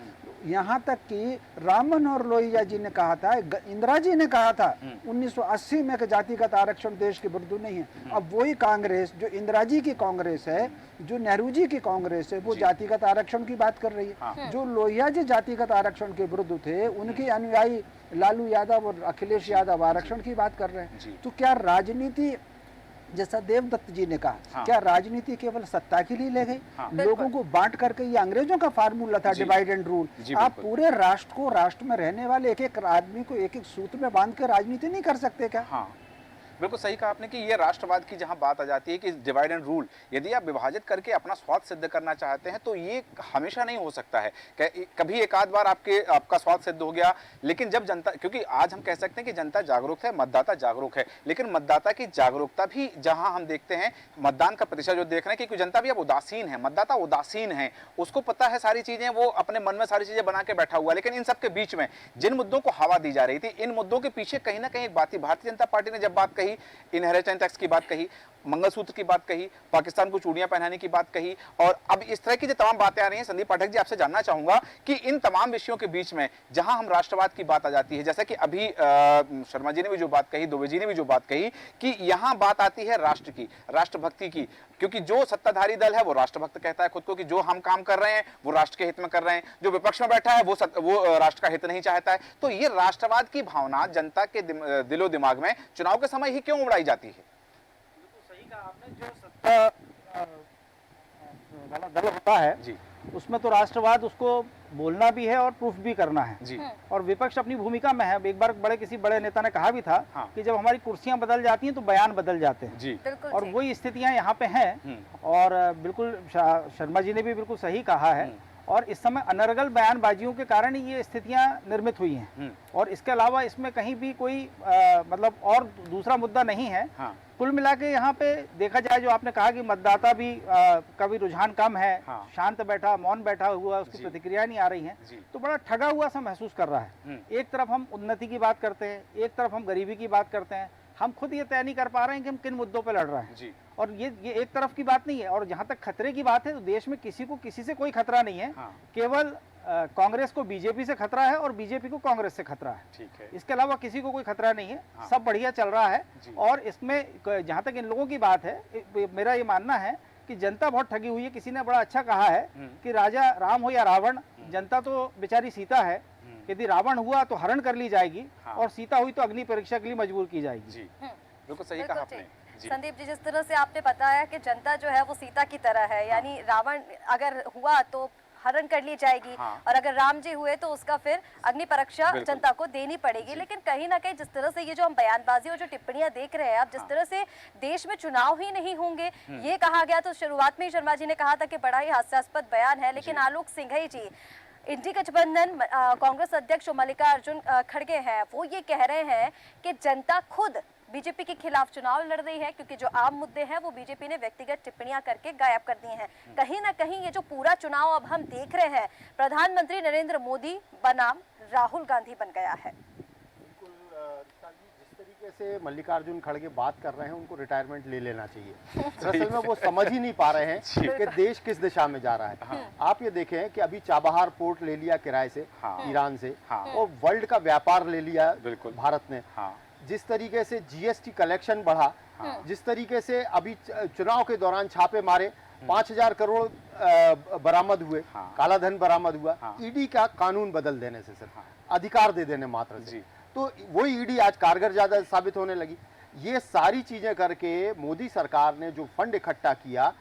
यहाँ तक कि राम मनोहर लोहिया जी ने कहा था, इंदिरा जी ने कहा था 1980 में कि जातिगत आरक्षण देश के विरुद्ध नहीं है। अब वही कांग्रेस जो इंदिरा जी की कांग्रेस है, जो नेहरू जी की कांग्रेस है, वो जातिगत आरक्षण की बात कर रही है। जो लोहिया जी जातिगत आरक्षण के विरुद्ध थे, उनके अनुयायी लालू यादव और अखिलेश यादव आरक्षण की बात कर रहे हैं। तो क्या राजनीति, जैसा देवदत्त जी ने कहा, क्या राजनीति केवल सत्ता के लिए ले गई? लोगों को बांट करके, ये अंग्रेजों का फार्मूला था, डिवाइड एंड रूल। आप पूरे राष्ट्र को, राष्ट्र में रहने वाले एक एक आदमी को एक एक सूत्र में बांध कर राजनीति नहीं कर सकते क्या? बिल्कुल सही कहा आपने कि ये राष्ट्रवाद की जहां बात आ जाती है कि डिवाइड एंड रूल, यदि आप विभाजित करके अपना स्वार्थ सिद्ध करना चाहते हैं तो ये हमेशा नहीं हो सकता है। कभी एक आध बार आपका स्वार्थ सिद्ध हो गया, लेकिन जब जनता, क्योंकि आज हम कह सकते हैं कि जनता जागरूक है, मतदाता जागरूक है, लेकिन मतदाता की जागरूकता भी जहां हम देखते हैं, मतदान का प्रतिशत जो देख रहे हैं कि जनता भी अब उदासीन है, मतदाता उदासीन है, उसको पता है सारी चीजें, वो अपने मन में सारी चीजें बना के बैठा हुआ। लेकिन इन सबके बीच में जिन मुद्दों को हवा दी जा रही थी, इन मुद्दों के पीछे कहीं ना कहीं एक बात थी। भारतीय जनता पार्टी ने जब बात कही, इनहेरिटेंस टैक्स की बात कही, मंगलसूत्र की बात कही, पाकिस्तान को चूड़ियां पहनाने की बात कही, और अब इस तरह की जो तमाम बातें आ रही हैं, संदीप पाठक जी आपसे जानना चाहूंगा कि इन तमाम विषयों के बीच में जहां हम राष्ट्रवाद की बात आ जाती है, जैसा कि अभी शर्मा जी ने भी जो बात कही, दुबे जी ने भी जो बात कही, कि यहां बात आती है राष्ट्र की, राष्ट्रभक्ति की, क्योंकि जो सत्ताधारी दल है वो राष्ट्रभक्त कहता है खुद को कि जो हम काम कर रहे हैं वो राष्ट्र के हित में कर रहे हैं, जो विपक्ष में बैठा है वो राष्ट्र का हित नहीं चाहता है। तो ये राष्ट्रवाद की भावना जनता के दिलो दिमाग में चुनाव के समय ही क्यों उड़ाई जाती है? आपने जो सत्ता वाला दल होता है जी, उसमें तो राष्ट्रवाद उसको बोलना भी है और प्रूफ भी करना है जी। और विपक्ष अपनी भूमिका में है। एक बार किसी बड़े नेता ने कहा भी था कि जब हमारी कुर्सियां बदल जाती हैं तो बयान बदल जाते हैं जी। और वही स्थितियां यहाँ पे हैं। और बिल्कुल शर्मा जी ने भी बिल्कुल सही कहा है, और इस समय अनर्गल बयानबाजियों के कारण ही ये स्थितियां निर्मित हुई हैं। और इसके अलावा इसमें कहीं भी कोई मतलब और दूसरा मुद्दा नहीं है। कुल मिला के यहाँ पे देखा जाए, जो आपने कहा कि मतदाता भी का भी रुझान कम है, शांत बैठा, मौन बैठा हुआ, उसकी प्रतिक्रिया नहीं आ रही है, तो बड़ा ठगा हुआ सा महसूस कर रहा है। एक तरफ हम उन्नति की बात करते हैं, एक तरफ हम गरीबी की बात करते हैं, हम खुद ये तय नहीं कर पा रहे हैं कि हम किन मुद्दों पे लड़ रहे हैं। और ये एक तरफ की बात नहीं है। और जहाँ तक खतरे की बात है तो देश में किसी को किसी से कोई खतरा नहीं है। केवल कांग्रेस को बीजेपी से खतरा है और बीजेपी को कांग्रेस से खतरा है। ठीक है। इसके अलावा किसी को कोई खतरा नहीं है। हाँ। सब बढ़िया चल रहा है। जी। और इसमें जहाँ तक इन लोगों की बात है, मेरा ये मानना है कि जनता बहुत ठगी हुई है। किसी ने बड़ा अच्छा कहा है कि राजा राम हो या रावण, जनता तो बेचारी सीता है। यदि रावण हुआ तो हरण कर ली जाएगी। हाँ। और सीता हुई तो अग्नि परीक्षा के लिए मजबूर की जाएगी। जी, बिल्कुल सही कहा आपने। जी। संदीप जी, जिस तरह से आपने बताया कि जनता जो है वो सीता की तरह है, यानी रावण अगर हुआ तो हरण कर ली जाएगी। हाँ। और अगर राम जी हुए तो उसका फिर अग्नि परीक्षा बिल्कुल। जनता को देनी पड़ेगी। लेकिन कहीं ना कहीं जिस तरह से ये जो हम बयानबाजी और जो टिप्पणियां देख रहे हैं आप, जिस तरह से देश में चुनाव ही नहीं होंगे ये कहा गया, तो शुरुआत में ही शर्मा जी ने कहा था कि बड़ा ही हास्यास्पद बयान है। लेकिन आलोक सिंघई जी, इंडी गठबंधन कांग्रेस अध्यक्ष मल्लिकार्जुन खड़गे हैं, वो ये कह रहे हैं कि जनता खुद बीजेपी के खिलाफ चुनाव लड़ रही है, क्योंकि जो आम मुद्दे हैं वो बीजेपी ने व्यक्तिगत टिप्पणियां करके गायब कर दी हैं। कहीं ना कहीं ये जो पूरा चुनाव अब हम देख रहे हैं, प्रधानमंत्री नरेंद्र मोदी बनाम राहुल गांधी बन गया है। बिल्कुल जिस तरीके से मल्लिकार्जुन खड़गे बात कर रहे हैं, उनको रिटायरमेंट ले लेना चाहिए। दरअसल में वो समझ ही नहीं पा रहे हैं कि देश किस दिशा में जा रहा है। आप ये देखें कि अभी चाबहार पोर्ट ले लिया किराए से ईरान से, और वर्ल्ड का व्यापार ले लिया बिल्कुल भारत ने। जिस तरीके से जीएसटी कलेक्शन बढ़ा, जिस तरीके से अभी चुनाव के दौरान छापे मारे, 5,000 करोड़ बरामद हुए, काला धन बरामद हुआ, ईडी का कानून बदल देने से, सिर्फ अधिकार दे देने मात्र से, तो वही ईडी आज कारगर ज्यादा साबित होने लगी। ये सारी चीजें करके मोदी सरकार ने जो फंड इकट्ठा किया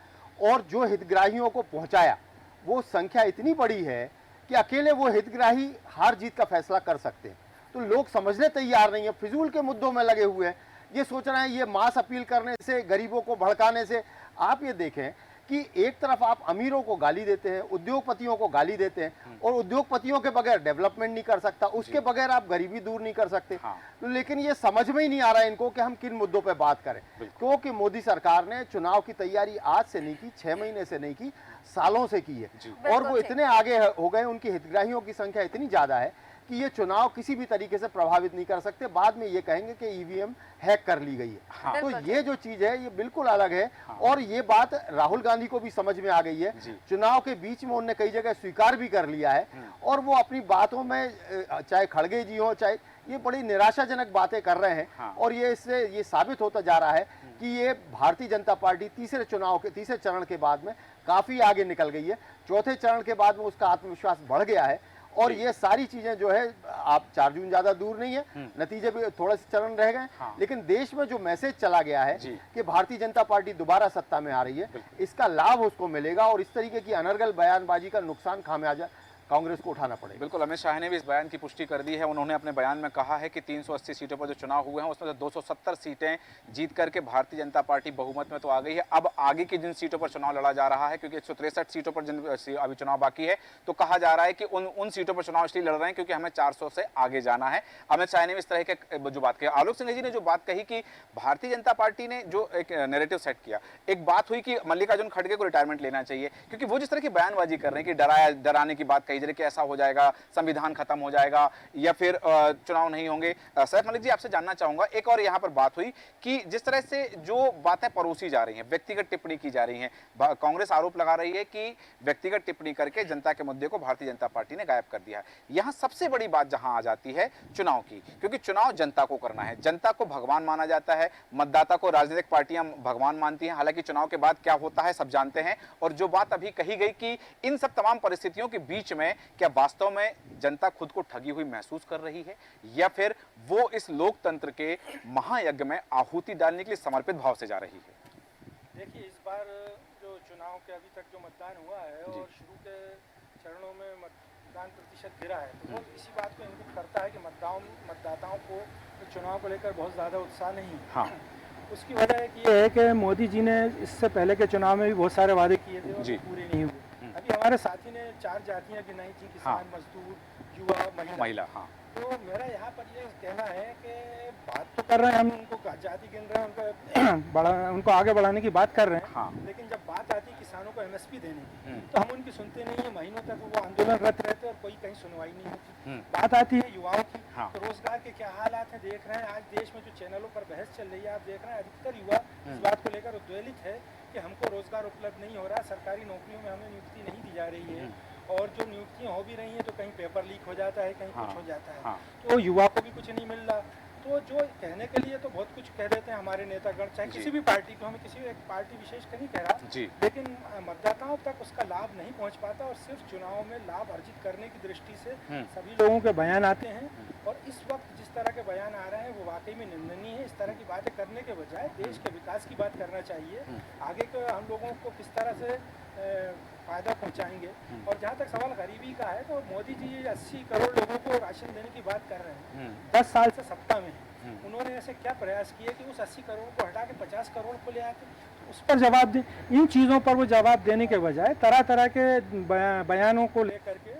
और जो हितग्राहियों को पहुंचाया, वो संख्या इतनी बड़ी है कि अकेले वो हितग्राही हार जीत का फैसला कर सकते हैं। तो लोग समझने तैयार नहीं है, फिजूल के मुद्दों में लगे हुए हैं। ये सोच रहे हैं ये मास अपील करने से, गरीबों को भड़काने से। आप ये देखें कि एक तरफ आप अमीरों को गाली देते हैं, उद्योगपतियों को गाली देते हैं, और उद्योगपतियों के बगैर डेवलपमेंट नहीं कर सकता, उसके बगैर आप गरीबी दूर नहीं कर सकते। तो लेकिन ये समझ में ही नहीं आ रहा है इनको कि हम किन मुद्दों पे बात करें, क्योंकि मोदी सरकार ने चुनाव की तैयारी आज से नहीं की, 6 महीने से नहीं की, सालों से की है। और वो इतने आगे हो गए, उनकी हितग्राहियों की संख्या इतनी ज्यादा है कि ये चुनाव किसी भी तरीके से प्रभावित नहीं कर सकते। बाद में ये कहेंगे कि ईवीएम हैक कर ली गई है। तो ये जो चीज है ये बिल्कुल अलग है। और ये बात राहुल गांधी को भी समझ में आ गई है। चुनाव के बीच में उन्होंने कई जगह स्वीकार भी कर लिया है, और वो अपनी बातों में, चाहे खड़गे जी हो, चाहे ये बड़ी निराशाजनक बातें कर रहे हैं। और ये इससे ये साबित होता जा रहा है कि ये भारतीय जनता पार्टी तीसरे चरण के बाद में काफी आगे निकल गई है। चौथे चरण के बाद में उसका आत्मविश्वास बढ़ गया है। और ये सारी चीजें जो है, आप 4 जून ज्यादा दूर नहीं है, नतीजे भी थोड़े से चरण रह गए। लेकिन देश में जो मैसेज चला गया है कि भारतीय जनता पार्टी दोबारा सत्ता में आ रही है, इसका लाभ उसको मिलेगा। और इस तरीके की अनर्गल बयानबाजी का नुकसान खामियाजा कांग्रेस को उठाना पड़ेगा। बिल्कुल, अमित शाह ने भी इस बयान की पुष्टि कर दी है। उन्होंने अपने बयान में कहा है कि 380 सीटों पर जो चुनाव हुए हैं उसमें से 270 सीटें जीत करके भारतीय जनता पार्टी बहुमत में तो आ गई है। अब आगे की जिन सीटों पर चुनाव लड़ा जा रहा है, क्योंकि 163 सीटों पर जिन अभी चुनाव बाकी है, तो कहा जा रहा है कि उन सीटों पर चुनाव इसलिए लड़ रहे हैं क्योंकि हमें 400 से आगे जाना है। अमित शाह ने भी इस तरह के जो बात कही। आलोक सिंह जी ने जो बात कही कि भारतीय जनता पार्टी ने जो एक नैरेटिव सेट किया, एक बात हुई कि मल्लिकार्जुन खड़गे को रिटायरमेंट लेना चाहिए, क्योंकि वो जिस तरह की बयानबाजी कर रहे हैं कि डराने की बात कही जा रही है कि ऐसा हो जाएगा, संविधान खत्म हो जाएगा या फिर चुनाव नहीं होंगे। सैफ मलिक जी, आपसे जानना चाहूंगा, एक और यहां पर बात हुई कि जिस तरह से जो बातें परोसी जा रही हैं, व्यक्तिगत टिप्पणी की जा रही है, कांग्रेस आरोप लगा रही है कि व्यक्तिगत टिप्पणी करके जनता के मुद्दे को भारतीय जनता पार्टी ने गायब कर दिया है। यहां सबसे बड़ी बात जहां आ जाती है चुनाव की, क्योंकि चुनाव जनता को करना है, जनता को भगवान माना जाता है, मतदाता को राजनीतिक पार्टियां भगवान मानती हैं। हालांकि चुनाव के बाद क्या होता है सब जानते हैं। और जो बात अभी कही गई कि इन सब तमाम परिस्थितियों के बीच में क्या वास्तव में जनता खुद को ठगी हुई महसूस कर रही है, या फिर वो इस लोकतंत्र के महायज्ञ में आहुति डालने के लिए समर्पित भाव से जा रही है? देखिए, इस बार जो चुनाव के अभी तक जो मतदान हुआ है और शुरू के चरणों में मतदान प्रतिशत गिरा है, तो वो इसी बात को इंगित करता है कि मतदाताओं को चुनाव को लेकर बहुत ज़्यादा उत्साह नहीं है। उसकी वजह एक ये है कि मोदी जी ने इससे पहले के चुनाव में भी बहुत सारे वादे किए थे और पूरे नहीं हुए। अभी हमारे साथी ने 4 जातियां गिनाई थी, किसान, मजदूर, युवा, महिला। तो मेरा यहाँ पर ये कहना है कि बात तो कर रहे हैं हम, उनको जाति गिन रहे हैं, उनको आगे बढ़ाने की बात कर रहे हैं, लेकिन जब बात आती है किसानों को MSP देने की, तो हम उनकी सुनते नहीं है। महीनों तक वो आंदोलनरत रहते और कोई कहीं सुनवाई नहीं होती। बात आती है युवाओं की, तो रोजगार के क्या हालात हैं देख रहे हैं। आज देश में जो चैनलों पर बहस चल रही है, आप देख रहे हैं अधिकतर युवा इस बात को लेकर उद्वेलित है कि हमको रोजगार उपलब्ध नहीं हो रहा, सरकारी नौकरियों में हमें नियुक्ति नहीं दी जा रही है। और जो नियुक्तियाँ हो भी रही हैं तो कहीं पेपर लीक हो जाता है, कहीं हाँ, कुछ हो जाता है। हाँ। तो युवा को भी कुछ नहीं मिल रहा। तो जो कहने के लिए तो बहुत कुछ कह देते हैं हमारे नेतागण, चाहे जी। किसी भी पार्टी को, हमें किसी एक पार्टी विशेष का नहीं कह रहा, जी। लेकिन मतदाताओं तक उसका लाभ नहीं पहुंच पाता और सिर्फ चुनाव में लाभ अर्जित करने की दृष्टि से सभी लोगों के बयान आते हैं। और इस वक्त जिस तरह के बयान आ रहे हैं वो वाकई में निंदनीय है। इस तरह की बातें करने के बजाय देश के विकास की बात करना चाहिए, आगे के हम लोगों को किस तरह से फ़ायदा पहुंचाएंगे। और जहाँ तक सवाल गरीबी का है तो मोदी जी 80 करोड़ लोगों को राशन देने की बात कर रहे हैं, 10 साल से सत्ता में हैं। उन्होंने ऐसे क्या प्रयास किए कि उस 80 करोड़ को हटा के 50 करोड़ को ले आते, तो उस पर जवाब दें। इन चीज़ों पर वो जवाब देने के बजाय तरह तरह के बयानों को लेकर के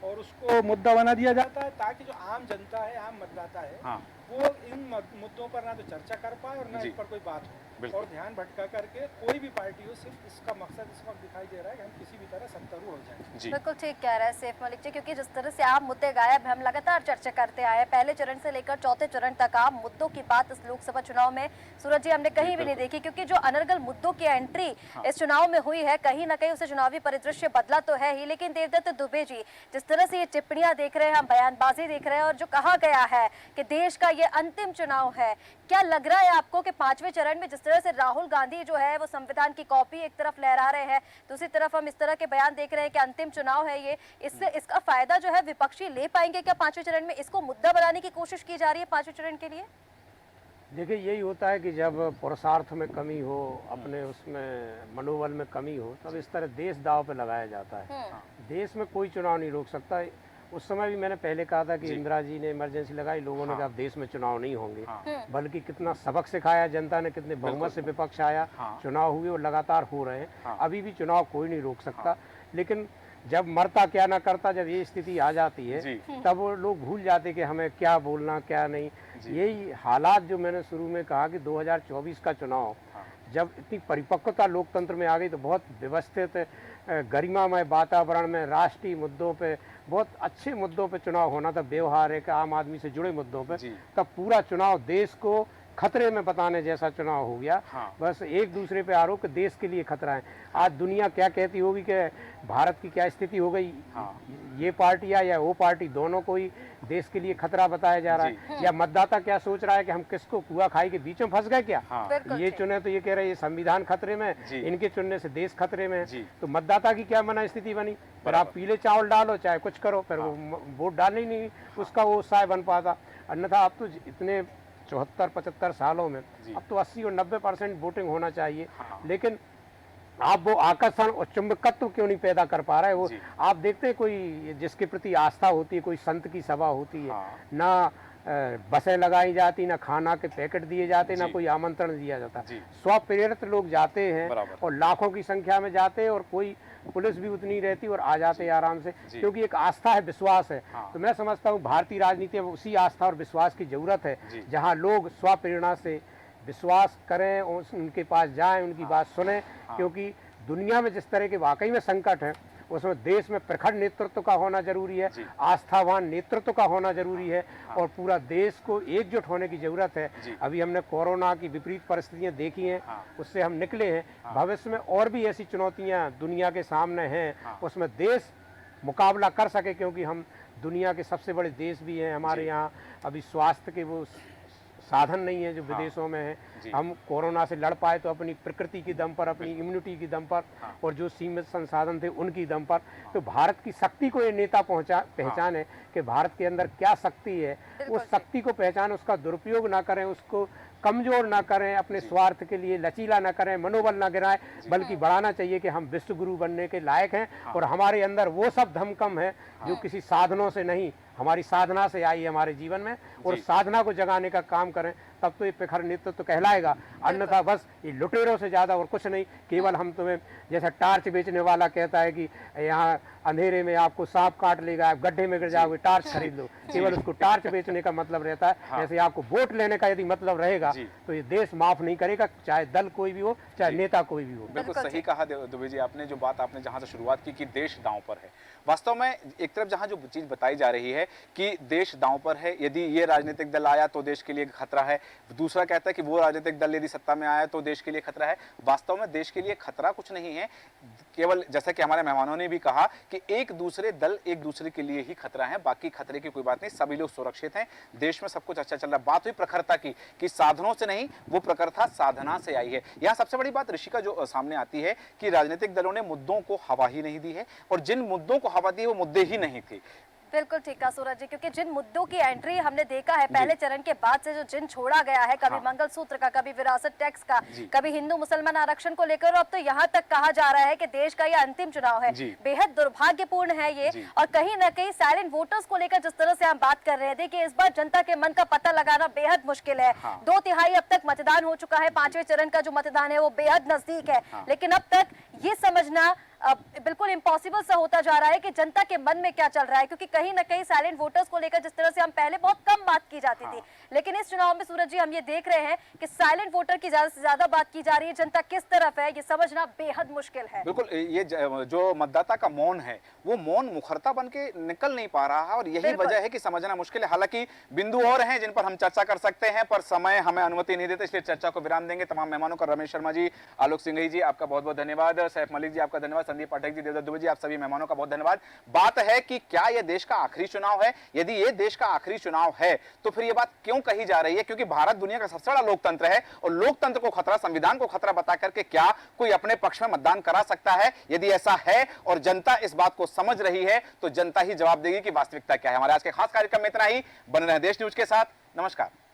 और उसको मुद्दा बना दिया जाता है ताकि जो आम जनता है, आम मतदाता है, हाँ। वो इन मुद्दों पर ना तो चर्चा कर पाए और ना जी। इन पर कोई बात हो, बिल्कुल। और ध्यान भटका करके कोई भी पार्टी हो, सिर्फ इसका मकसद इस वक्त दिखाई दे रहा है कि हम किसी भी तरह सत्तारूढ़ हो जाए। जी। बिल्कुल ठीक कह रहे हैं सैफ मलिक जी, क्योंकि जिस तरह से आप मुद्दे गायब हम लगातार चर्चा करते आए हैं, पहले चरण से लेकर चौथे चरण तक आप मुद्दों की बात इस लोकसभा चुनाव में सूरज जी हमने कहीं भी नहीं देखी, क्योंकि जो अनर्गल मुद्दों की एंट्री इस चुनाव में हुई है, कहीं ना कहीं उसे चुनावी परिदृश्य बदला तो है ही। लेकिन देवदत्त दुबे जी, जिस तरह से ये टिप्पणियां देख रहे हैं, हम बयानबाजी देख रहे हैं, और जो कहा गया है कि देश का ये अंतिम चुनाव है, क्या लग रहा है आपको कि 5वें चरण में जिस तरह से राहुल गांधी जो है वो संविधान की कॉपी एक तरफ लहरा रहे हैं, दूसरी तरफ हम इस तरह के बयान देख रहे हैं कि अंतिम चुनाव है ये, इससे इसका फायदा जो है विपक्षी ले पाएंगे क्या 5वें चरण में? इसको मुद्दा बनाने की कोशिश की जा रही है 5वें चरण के लिए? देखिए, यही होता है कि जब पुरुषार्थ में कमी हो, अपने उसमें मनोबल में कमी हो, तब इस तरह देश दांव पे लगाया जाता है। देश में कोई चुनाव नहीं रोक सकता। उस समय भी मैंने पहले कहा था कि इंदिरा जी ने इमरजेंसी लगाई, लोगों ने कहा अब देश में चुनाव नहीं होंगे, बल्कि कितना सबक सिखाया जनता ने, कितने बहुमत से विपक्ष आया, चुनाव हुए और लगातार हो रहे हैं। अभी भी चुनाव कोई नहीं रोक सकता, लेकिन जब मरता क्या ना करता, जब ये स्थिति आ जाती है तब वो लोग भूल जाते कि हमें क्या बोलना क्या नहीं। यही हालात जो मैंने शुरू में कहा कि 2024 का चुनाव जब इतनी परिपक्वता लोकतंत्र में आ गई, तो बहुत व्यवस्थित गरिमामय वातावरण में राष्ट्रीय मुद्दों पे, बहुत अच्छे मुद्दों पे चुनाव होना था, व्यवहारिक आम आदमी से जुड़े मुद्दों पे, तब पूरा चुनाव देश को खतरे में बताने जैसा चुनाव हो गया। बस एक दूसरे पे आरोप कि देश के लिए खतरा है। आज दुनिया क्या कहती होगी कि भारत की क्या स्थिति हो गई, ये पार्टी या वो पार्टी, दोनों को ही देश के लिए खतरा बताया जा रहा है। या मतदाता क्या सोच रहा है कि हम किसको कुआ खाई के बीच में फंस गए क्या, ये चुने तो ये कह रहे हैं ये संविधान खतरे में, इनके चुनने से देश खतरे में। तो मतदाता की क्या मना स्थिति बनी, फिर आप पीले चावल डालो चाहे कुछ करो, फिर वो वोट डालने नहीं उसका वो उत्साह बन पाता। अन्यथा अब तो इतने 74-75 सालों में अब तो 80 और 90% वोटिंग होना चाहिए, लेकिन आप वो आकर्षण और चुंबकत्व क्यों नहीं पैदा कर पा रहे? वो आप देखते हैं कोई जिसके प्रति आस्था होती है, कोई संत की सभा होती है, ना बसें लगाई जाती, ना खाना के पैकेट दिए जाते, ना कोई आमंत्रण दिया जाता। स्वप्रेरित लोग जाते हैं और लाखों की संख्या में जाते हैं, और कोई पुलिस भी उतनी रहती और आ जाते हैं आराम से, क्योंकि एक आस्था है, विश्वास है। तो मैं समझता हूँ भारतीय राजनीति में उसी आस्था और विश्वास की जरूरत है, जहाँ लोग स्वप्रेरणा से विश्वास करें, उनके पास जाएं, उनकी बात सुने, क्योंकि दुनिया में जिस तरह के वाकई में संकट है, उसमें देश में प्रखर नेतृत्व का होना जरूरी है, आस्थावान नेतृत्व का होना जरूरी है, और पूरा देश को एकजुट होने की जरूरत है। अभी हमने कोरोना की विपरीत परिस्थितियां देखी हैं, उससे हम निकले हैं। भविष्य में और भी ऐसी चुनौतियां दुनिया के सामने हैं, उसमें देश मुकाबला कर सके, क्योंकि हम दुनिया के सबसे बड़े देश भी हैं। हमारे यहाँ अभी स्वास्थ्य के वो साधन नहीं है जो विदेशों में है। हम कोरोना से लड़ पाए तो अपनी प्रकृति की दम पर, अपनी इम्यूनिटी की दम पर, और जो सीमित संसाधन थे उनकी दम पर। तो भारत की शक्ति को ये नेता पहचाने कि भारत के अंदर क्या शक्ति है, उस शक्ति को पहचाने, उसका दुरुपयोग ना करें, उसको कमजोर ना करें, अपने स्वार्थ के लिए लचीला ना करें, मनोबल ना गिराएं, बल्कि बढ़ाना चाहिए कि हम विश्व गुरु बनने के लायक हैं, और हमारे अंदर वो सब धमकम है जो किसी साधनों से नहीं, हमारी साधना से आई है हमारे जीवन में, और साधना को जगाने का काम करें, तब तो ये प्रखर नेतृत्व कहलाएगा। अन्यथा बस ये लुटेरों से ज़्यादा और कुछ नहीं। केवल हम तुम्हें, जैसा टार्च बेचने वाला कहता है कि यहाँ अंधेरे में आपको सांप काट लेगा, आप गड्ढे में गिर जाओगे, टार्च खरीद लो, केवल उसको टार्च बेचने का मतलब रहता है। ऐसे आपको वोट लेने का यदि मतलब रहेगा तो ये देश माफ नहीं करेगा, चाहे दल कोई भी हो, चाहे नेता कोई भी हो। बिल्कुल सही कहा दुबे जी आपने, जो बात आपने जहां से शुरुआत की कि देश दांव पर है। वास्तव में एक तरफ जहां जो चीज बताई जा रही है कि देश दांव पर है, यदि ये राजनीतिक दल आया तो देश के लिए खतरा है, दूसरा कहता है कि वो राजनीतिक दल यदि सत्ता में आया तो देश के लिए खतरा है। वास्तव में देश के लिए खतरा कुछ नहीं है, केवल जैसा कि हमारे मेहमानों ने भी कहा कि एक दूसरे दल एक दूसरे के लिए ही खतरा है, बाकी खतरे की कोई बात नहीं, सभी लोग सुरक्षित हैं, देश में सब कुछ अच्छा चल रहा है। बात हुई प्रखरता की कि साधनों से नहीं, वो प्रखरता साधना से आई है। यहाँ सबसे बड़ी बात ऋषिका जो सामने आती है कि राजनीतिक दलों ने मुद्दों को हवा ही नहीं दी है, और जिन मुद्दों को हवा दी है वो मुद्दे ही नहीं थे। बिल्कुल ठीक कहा सूरज जी, क्योंकि जिन मुद्दों की एंट्री हमने देखा है पहले चरण के बाद से, जो जिन छोड़ा गया है, कभी मंगलसूत्र का, कभी विरासत टैक्स का, कभी हिंदू मुसलमान आरक्षण को लेकर, अब तो यहाँ तक कहा जा रहा है कि देश का ये अंतिम चुनाव है। बेहद दुर्भाग्यपूर्ण है ये, और कहीं ना कहीं साइलेंट वोटर्स को लेकर जिस तरह से हम बात कर रहे थे कि इस बार जनता के मन का पता लगाना बेहद मुश्किल है। 2/3 अब तक मतदान हो चुका है, 5वें चरण का जो मतदान है वो बेहद नजदीक है, लेकिन अब तक ये समझना बिल्कुल इम्पॉसिबल सा होता जा रहा है कि जनता के मन में क्या चल रहा है, क्योंकि कहीं ना कहीं साइलेंट वोटर्स को लेकर जिस तरह से हम पहले बहुत कम बात की जाती थी, लेकिन इस चुनाव में सूरज जी हम ये देख रहे हैं कि साइलेंट वोटर की ज्यादा से ज्यादा बात की जा रही है। जनता किस तरफ है ये समझना बेहद मुश्किल है। बिल्कुल, ये जो मतदाता का मौन है वो मौन मुखरता बन के निकल नहीं पा रहा है, और यही वजह है कि समझना मुश्किल है। हालांकि बिंदु और हैं जिन पर हम चर्चा कर सकते हैं, पर समय हमें अनुमति नहीं देते, इसलिए चर्चा को विराम देंगे। तमाम मेहमानों का, रमेश शर्मा जी, आलोक सिंघई जी, आपका बहुत बहुत धन्यवाद, सैफ मलिक जी आपका धन्यवाद, संदीप पाठक जी, देवदत्त दुबे जी, आप सभी मेहमानों का बहुत धन्यवाद। बात है कि क्या यह देश का आखिरी चुनाव है? यदि ये देश का आखिरी चुनाव है तो फिर यह बात क्यों कही जा रही है? क्योंकि भारत दुनिया का सबसे बड़ा लोकतंत्र है, और लोकतंत्र को खतरा, संविधान को खतरा बता करके क्या कोई अपने पक्ष में मतदान करा सकता है? यदि ऐसा है और जनता इस बात को समझ रही है तो जनता ही जवाब देगी कि वास्तविकता क्या है। हमारे आज के खास कार्यक्रम में इतना ही। बने रहें देश न्यूज के साथ। नमस्कार।